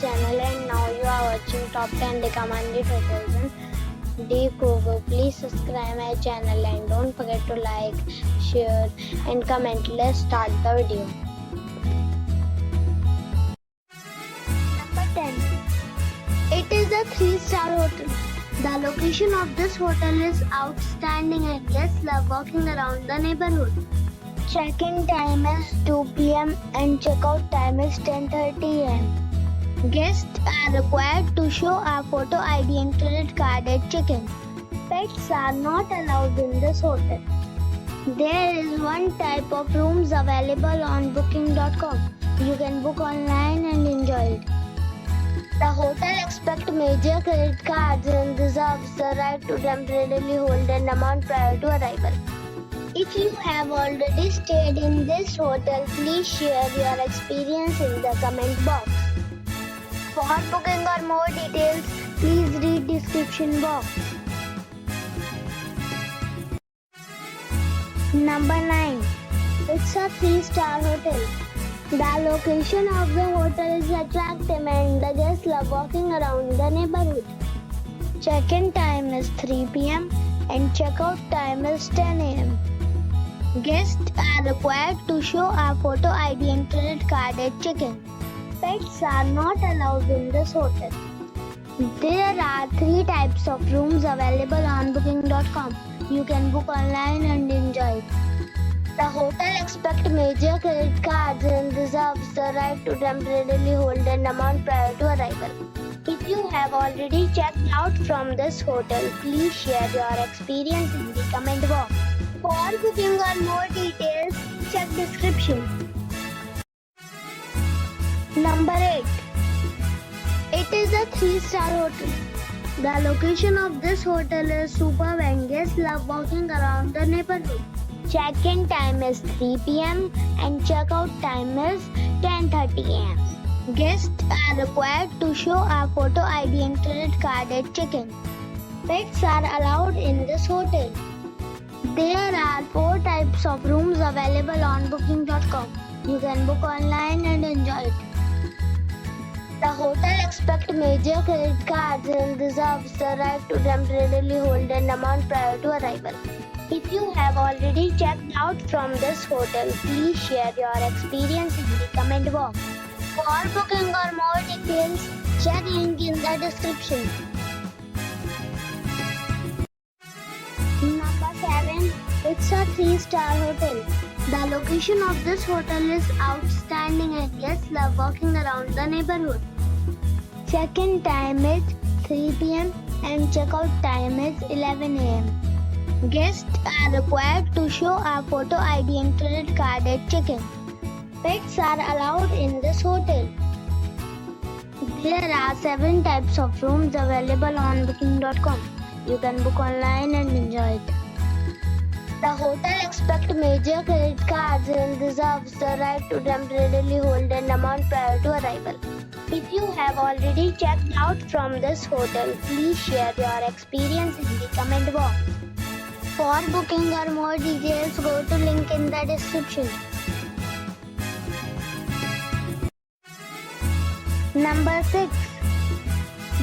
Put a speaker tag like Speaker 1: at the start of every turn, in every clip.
Speaker 1: channel and now you are watching top 10 recommended hotels in De Koog. Please subscribe my channel and don't forget to like, share and comment. Let's start the video. Number 10. It is a 3-star hotel. The location of this hotel is outstanding and guests love walking around the neighborhood. Check-in time is 2 p.m. and check-out time is 10:30 a.m. Guests are required to show a photo ID and credit card at check-in. Pets are not allowed in this hotel. There is one type of rooms available on booking.com. You can book online and enjoy it. The hotel expects major credit cards and reserves the right to temporarily hold an amount prior to arrival. If you have already stayed in this hotel, please share your experience in the comment box. For booking or more details, please read description box. Number 9. It's a 3-star hotel. The location of the hotel is attractive and the guests love walking around the neighborhood. Check-in time is 3 p.m. and check-out time is 10 a.m. Guests are required to show a photo ID and credit card at check-in. Pets are not allowed in this hotel. There are 3 types of rooms available on booking.com. You can book online and enjoy it. The hotel expects major credit cards and reserves the right to temporarily hold an amount prior to arrival. If you have already checked out from this hotel, please share your experience in the comment box. For booking or more details, check description. Number 8. It is a 3-star hotel. The location of this hotel is superb and guests love walking around the neighborhood. Check-in time is 3 p.m. and check-out time is 10:30 a.m. Guests are required to show a photo ID and credit card at check-in. Pets are allowed in this hotel. There are 4 types of rooms available on booking.com. You can book online and enjoy it. The hotel expects major credit cards and reserves the right to temporarily hold an amount prior to arrival. If you have already checked out from this hotel, please share your experience in the comment box. For booking or more details, check link in the description. Number 7. It's a 3-star hotel. The location of this hotel is outstanding and guests love walking around the neighborhood. Check-in time is 3 p.m. and check-out time is 11 a.m. Guests are required to show a photo ID and credit card at check-in. Pets are allowed in this hotel. There are 7 types of rooms available on booking.com. You can book online and enjoy it. The hotel expects major credit cards and reserves the right to temporarily hold an amount prior to arrival. If you have already checked out from this hotel, please share your experience in the comment box. For booking or more details, go to link in the description. Number 6.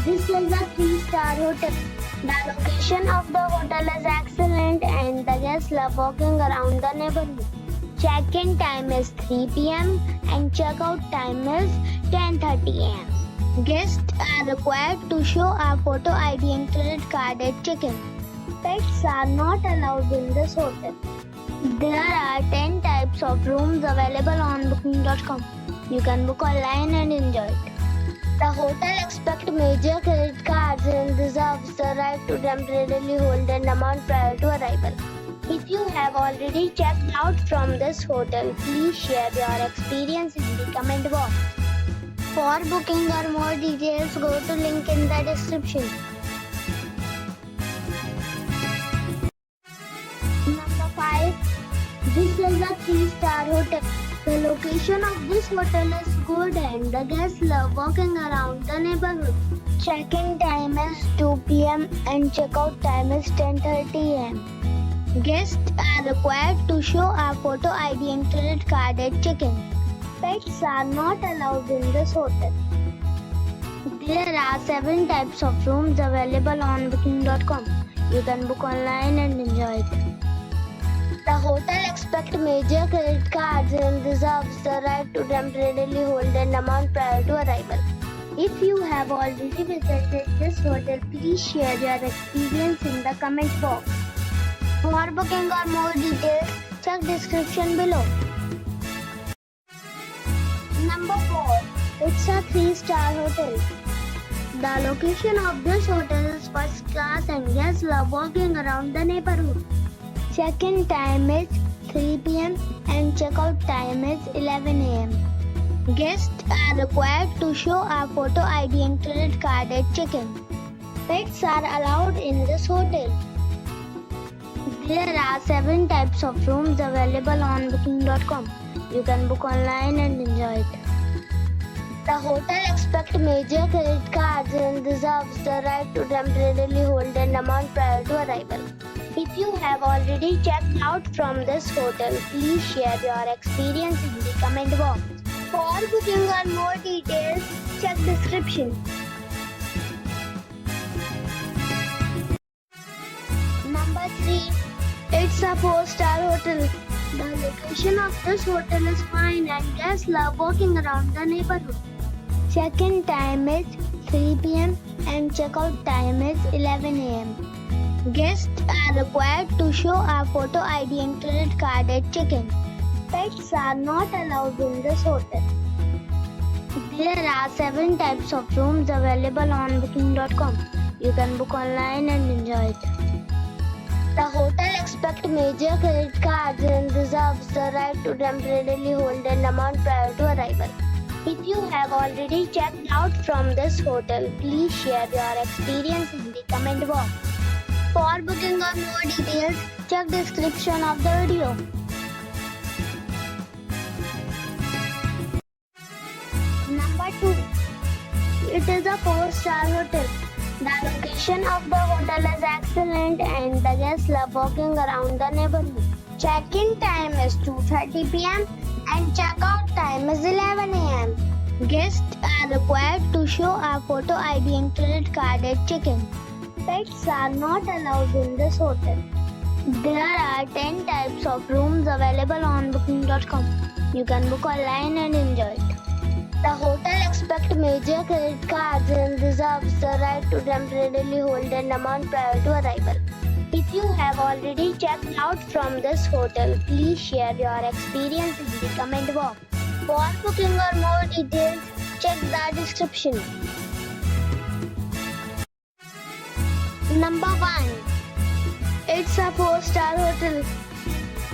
Speaker 1: This is a 3-star hotel. The location of the hotel is excellent and the guests love walking around the neighborhood. Check-in time is 3 p.m. and check-out time is 10:30 a.m. Guests are required to show a photo ID and credit card at check-in. Pets are not allowed in this hotel. There are 10 types of rooms available on booking.com. You can book online and enjoy it. The hotel expects major credit cards and reserves the right to temporarily hold an amount prior to arrival. If you have already checked out from this hotel, please share your experience in the comment box. For booking or more details, go to link in the description. Number 5. This is a 3-star hotel. The location of this hotel is good and the guests love walking around the neighborhood. Check-in time is 2 p.m. and check-out time is 10:30 a.m. Guests are required to show a photo ID and credit card at check-in. Pets are not allowed in this hotel. There are 7 types of rooms available on booking.com. You can book online and enjoy it. The hotel expects major credit cards and reserves the right to temporarily hold an amount prior to arrival. If you have already visited this hotel, please share your experience in the comment box. For booking or more details, check description below. Number 4. It's a 3-star hotel. The location of this hotel is first class and guests love walking around the neighborhood. Check-in time is 3 p.m. and check-out time is 11 a.m. Guests are required to show a photo ID and credit card at check-in. Pets are allowed in this hotel. There are 7 types of rooms available on booking.com. You can book online and enjoy it. The hotel expects major credit cards and reserves the right to temporarily hold an amount prior to arrival. If you have already checked out from this hotel, please share your experience in the comment box. For booking or more details, check description. Number 3. It's a 4-star hotel. The location of this hotel is fine and guests love walking around the neighborhood. Check-in time is 3 p.m. and check-out time is 11 a.m. Guests are required to show a photo ID and credit card at check-in. Pets are not allowed in this hotel. There are 7 types of rooms available on booking.com. You can book online and enjoy it. The hotel expects major credit cards and reserves the right to temporarily hold an amount prior to arrival. If you have already checked out from this hotel, please share your experience in the comment box. For booking or more details, check description of the video. Number 2. It is a 4-star hotel. The location of the hotel is excellent and the guests love walking around the neighborhood. Check-in time is 2:30 p.m. and check-out time is 11 a.m. Guests are required to show a photo ID and credit card at check-in. Pets are not allowed in this hotel. There are 10 types of rooms available on booking.com. You can book online and enjoy it. The hotel expects major credit cards and reserves the right to temporarily hold an amount prior to arrival. If you have already checked out from this hotel, please share your experience in the comment box. For booking or more details, check the description. Number 1. It's a 4-star hotel.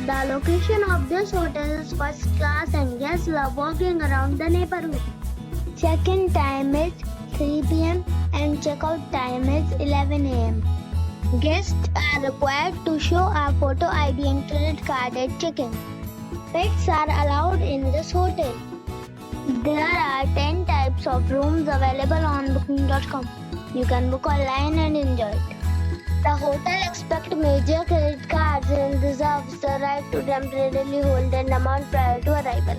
Speaker 1: The location of this hotel is first class and guests love walking around the neighborhood. Check-in time is 3 p.m. and check-out time is 11 a.m. Guests are required to show a photo ID and credit card at check-in. Pets are allowed in this hotel. There are 10 types of rooms available on booking.com. You can book online and enjoy it. The hotel expects major credit cards and reserves the right to temporarily hold an amount prior to arrival.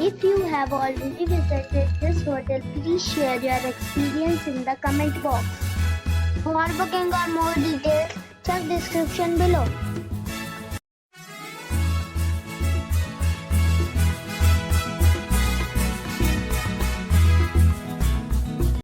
Speaker 1: If you have already visited this hotel, please share your experience in the comment box. For booking or more details, check description below.